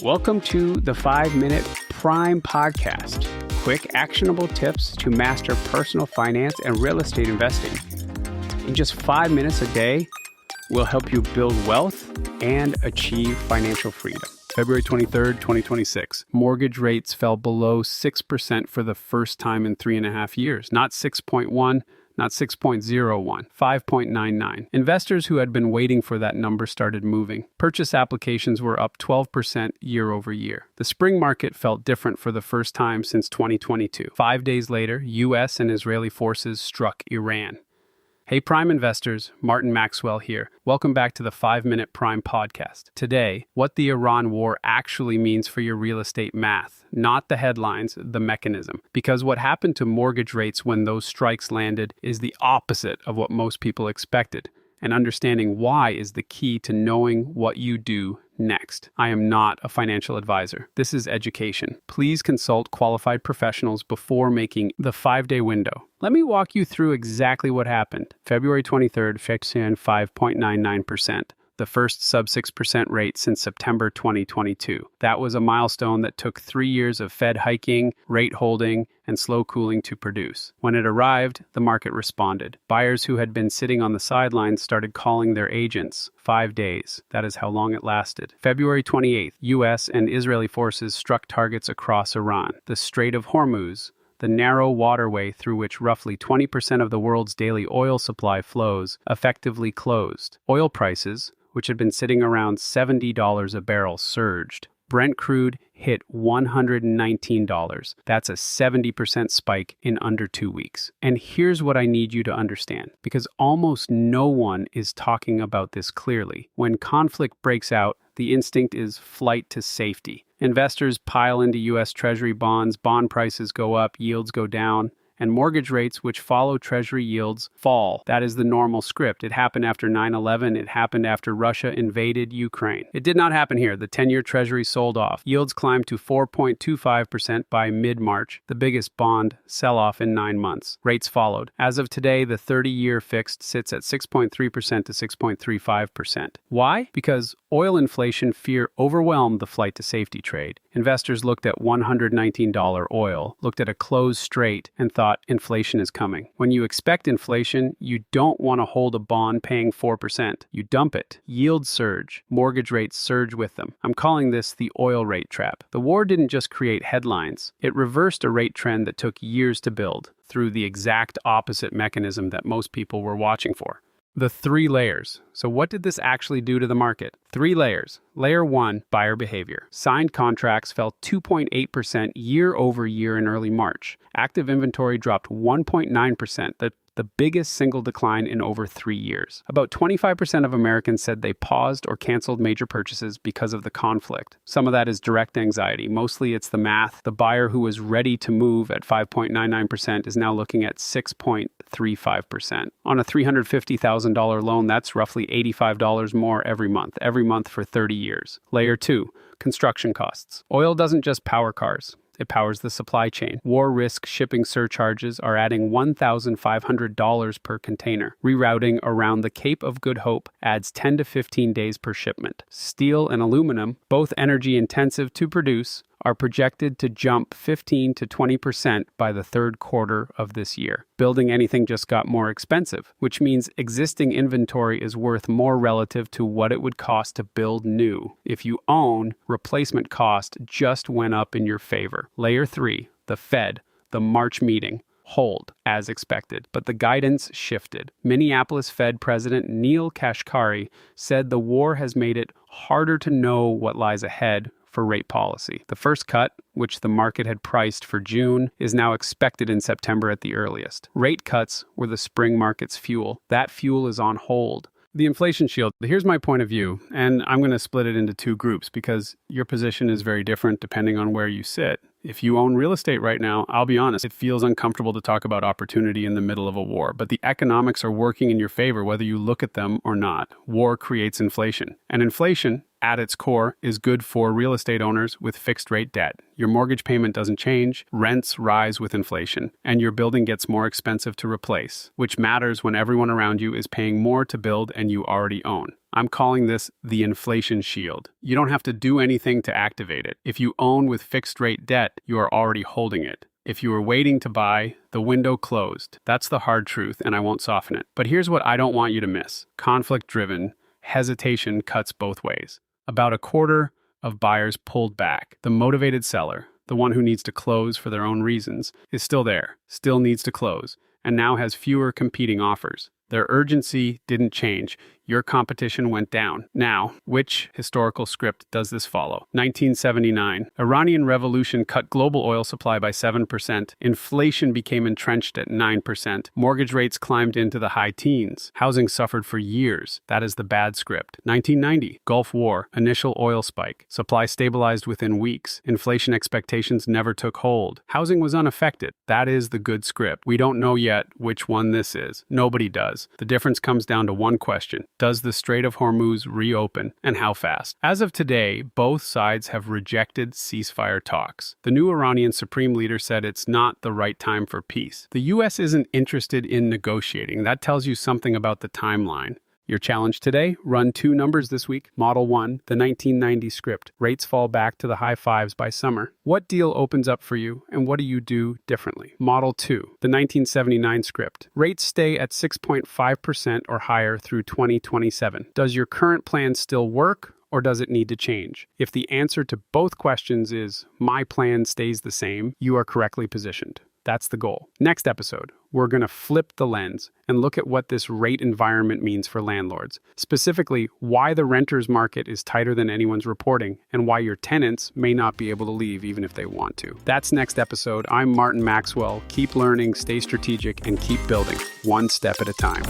Welcome to the 5-Minute Prime Podcast. Quick, actionable tips to master personal finance and real estate investing. In just 5 minutes a day, we'll help you build wealth and achieve financial freedom. February 23rd, 2026. Mortgage rates fell below 6% for the first time in 3.5 years. Not 6.1, not 6.01, 5.99. Investors who had been waiting for that number started moving. Purchase applications were up 12% year over year. The spring market felt different for the first time since 2022. 5 days later, U.S. and Israeli forces struck Iran. Hey Prime investors, Martin Maxwell here. Welcome back to the 5-Minute Prime Podcast. Today, what the Iran war actually means for your real estate math, not the headlines, the mechanism. Because what happened to mortgage rates when those strikes landed is the opposite of what most people expected. And understanding why is the key to knowing what you do next. I am not a financial advisor. This is education. Please consult qualified professionals before making the 5-day window. Let me walk you through exactly what happened. February 23rd, fixed in 5.99%. The first sub 6% rate since September 2022. That was a milestone that took 3 years of Fed hiking, rate holding, and slow cooling to produce. When it arrived, the market responded. Buyers who had been sitting on the sidelines started calling their agents. 5 days. That is how long it lasted. February 28th, U.S. and Israeli forces struck targets across Iran. The Strait of Hormuz, the narrow waterway through which roughly 20% of the world's daily oil supply flows, effectively closed. Oil prices, which had been sitting around $70 a barrel, surged. Brent crude hit $119. That's a 70% spike in under 2 weeks. And here's what I need you to understand, because almost no one is talking about this clearly. When conflict breaks out, the instinct is flight to safety. Investors pile into U.S. Treasury bonds, bond prices go up, yields go down, and mortgage rates, which follow Treasury yields, fall. That is the normal script. It happened after 9/11. It happened after Russia invaded Ukraine. It did not happen here. The 10-year Treasury sold off. Yields climbed to 4.25% by mid-March, the biggest bond sell-off in 9 months. Rates followed. As of today, the 30-year fixed sits at 6.3% to 6.35%. Why? Because oil inflation fear overwhelmed the flight to safety trade. Investors looked at $119 oil, looked at a closed strait, and thought inflation is coming. When you expect inflation, you don't want to hold a bond paying 4%. You dump it. Yields surge. Mortgage rates surge with them. I'm calling this the oil rate trap. The war didn't just create headlines. It reversed a rate trend that took years to build through the exact opposite mechanism that most people were watching for. The 3 layers. So what did this actually do to the market? 3 layers. Layer 1, buyer behavior. Signed contracts fell 2.8% year over year in early March. Active inventory dropped 1.9%, the biggest single decline in over 3 years. About 25% of Americans said they paused or canceled major purchases because of the conflict. Some of that is direct anxiety. Mostly it's the math. The buyer who was ready to move at 5.99% is now looking at 6.35%. On a $350,000 loan, that's roughly $85 more every month for 30 years. Layer 2, construction costs. Oil doesn't just power cars. It powers the supply chain. War risk shipping surcharges are adding $1,500 per container. Rerouting around the Cape of Good Hope adds 10 to 15 days per shipment. Steel and aluminum, both energy intensive to produce, are projected to jump 15 to 20% by the third quarter of this year. Building anything just got more expensive, which means existing inventory is worth more relative to what it would cost to build new. If you own, replacement cost just went up in your favor. Layer 3, the Fed, the March meeting. Hold, as expected, but the guidance shifted. Minneapolis Fed President Neil Kashkari said the war has made it harder to know what lies ahead for rate policy. The first cut, which the market had priced for June, is now expected in September at the earliest. Rate cuts were the spring market's fuel. That fuel is on hold. The inflation shield. Here's my point of view, and I'm going to split it into 2 groups because your position is very different depending on where you sit. If you own real estate right now, I'll be honest, it feels uncomfortable to talk about opportunity in the middle of a war, but the economics are working in your favor whether you look at them or not. War creates inflation, and inflation, at its core, is good for real estate owners with fixed rate debt. Your mortgage payment doesn't change, rents rise with inflation, and your building gets more expensive to replace, which matters when everyone around you is paying more to build and you already own. I'm calling this the inflation shield. You don't have to do anything to activate it. If you own with fixed rate debt, you are already holding it. If you were waiting to buy, the window closed. That's the hard truth, and I won't soften it. But here's what I don't want you to miss. Conflict-driven hesitation cuts both ways. About a quarter of buyers pulled back. The motivated seller, the one who needs to close for their own reasons, is still there, still needs to close, and now has fewer competing offers. Their urgency didn't change. Your competition went down. Now, which historical script does this follow? 1979. Iranian Revolution cut global oil supply by 7%. Inflation became entrenched at 9%. Mortgage rates climbed into the high teens. Housing suffered for years. That is the bad script. 1990. Gulf War. Initial oil spike. Supply stabilized within weeks. Inflation expectations never took hold. Housing was unaffected. That is the good script. We don't know yet which one this is. Nobody does. The difference comes down to one question. Does the Strait of Hormuz reopen, and how fast? As of today, both sides have rejected ceasefire talks. The new Iranian supreme leader said it's not the right time for peace. The U.S. isn't interested in negotiating. That tells you something about the timeline. Your challenge today? Run 2 numbers this week. Model 1, the 1990 script. Rates fall back to the high 5s by summer. What deal opens up for you, and what do you do differently? Model 2, the 1979 script. Rates stay at 6.5% or higher through 2027. Does your current plan still work, or does it need to change? If the answer to both questions is, my plan stays the same, you are correctly positioned. That's the goal. Next episode, we're going to flip the lens and look at what this rate environment means for landlords. Specifically, why the renters market is tighter than anyone's reporting and why your tenants may not be able to leave even if they want to. That's next episode. I'm Martin Maxwell. Keep learning, stay strategic, and keep building one step at a time.